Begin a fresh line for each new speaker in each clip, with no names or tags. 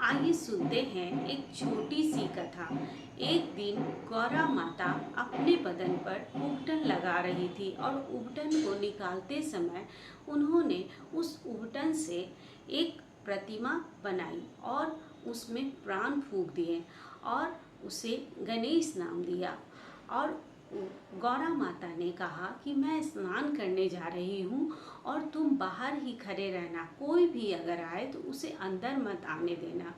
आइए सुनते हैं एक छोटी सी कथा। एक दिन गौरा माता अपने बदन पर उबटन लगा रही थी और उबटन को निकालते समय उन्होंने उस उबटन से एक प्रतिमा बनाई और उसमें प्राण फूंक दिए और उसे गणेश नाम दिया। और गौरा माता ने कहा कि मैं स्नान करने जा रही हूँ और तुम बाहर ही खड़े रहना, कोई भी अगर आए तो उसे अंदर मत आने देना।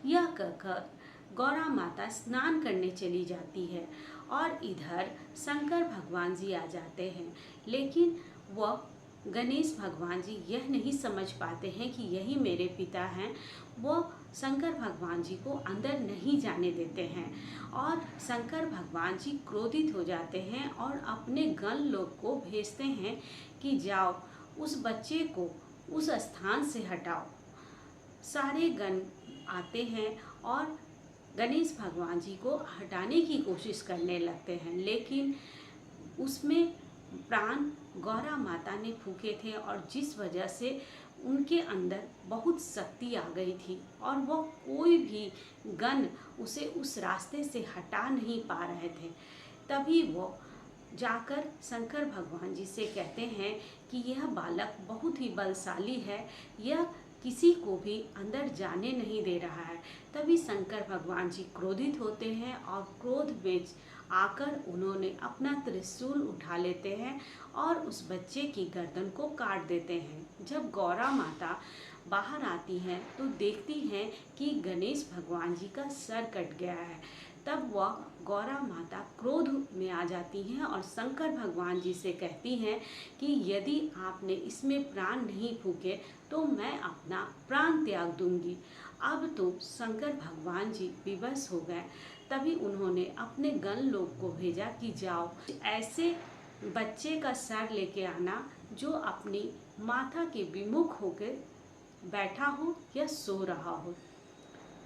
यह कहकर गौरा माता स्नान करने चली जाती है और इधर शंकर भगवान जी आ जाते हैं, लेकिन वह गणेश भगवान जी यह नहीं समझ पाते हैं कि यही मेरे पिता हैं। वो शंकर भगवान जी को अंदर नहीं जाने देते हैं और शंकर भगवान जी क्रोधित हो जाते हैं और अपने गण लोग को भेजते हैं कि जाओ उस बच्चे को उस स्थान से हटाओ। सारे गण आते हैं और गणेश भगवान जी को हटाने की कोशिश करने लगते हैं, लेकिन उसमें प्राण गौरा माता ने फूके थे और जिस वजह से उनके अंदर बहुत शक्ति आ गई थी और वह कोई भी गण उसे उस रास्ते से हटा नहीं पा रहे थे। तभी वो जाकर शंकर भगवान जी से कहते हैं कि यह बालक बहुत ही बलशाली है, यह किसी को भी अंदर जाने नहीं दे रहा है। तभी शंकर भगवान जी क्रोधित होते हैं और क्रोध में आकर उन्होंने अपना त्रिशूल उठा लेते हैं और उस बच्चे की गर्दन को काट देते हैं। जब गौरा माता बाहर आती हैं तो देखती हैं कि गणेश भगवान जी का सर कट गया है। तब वह गौरा माता क्रोध में आ जाती हैं और शंकर भगवान जी से कहती हैं कि यदि आपने इसमें प्राण नहीं फूके तो मैं अपना प्राण त्याग दूंगी। अब तो शंकर भगवान जी विवश हो गए। तभी उन्होंने अपने गण लोग को भेजा कि जाओ ऐसे बच्चे का सर लेके आना जो अपनी माता के विमुख होकर बैठा हो या सो रहा हो।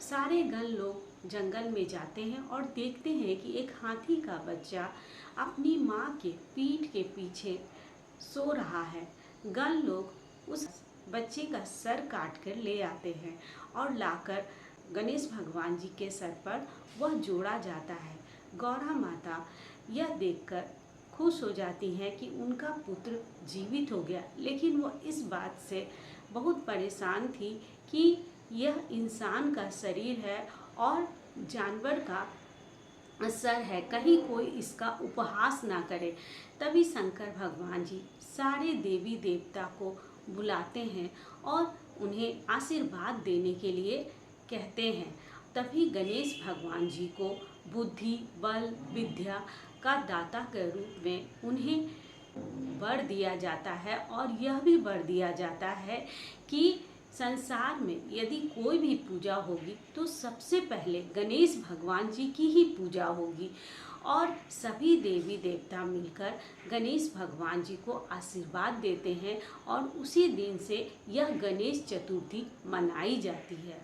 सारे गण लोग जंगल में जाते हैं और देखते हैं कि एक हाथी का बच्चा अपनी माँ के पीठ के पीछे सो रहा है। गण लोग उस बच्चे का सर काट कर ले आते हैं और लाकर गणेश भगवान जी के सर पर वह जोड़ा जाता है। गौरा माता यह देखकर खुश हो जाती हैं कि उनका पुत्र जीवित हो गया, लेकिन वह इस बात से बहुत परेशान थी कि यह इंसान का शरीर है और जानवर का सर है, कहीं कोई इसका उपहास ना करे। तभी शंकर भगवान जी सारे देवी देवता को बुलाते हैं और उन्हें आशीर्वाद देने के लिए कहते हैं। तभी गणेश भगवान जी को बुद्धि, बल, विद्या का दाता के रूप में उन्हें वर दिया जाता है और यह भी वर दिया जाता है कि संसार में यदि कोई भी पूजा होगी तो सबसे पहले गणेश भगवान जी की ही पूजा होगी। और सभी देवी देवता मिलकर गणेश भगवान जी को आशीर्वाद देते हैं और उसी दिन से यह गणेश चतुर्थी मनाई जाती है।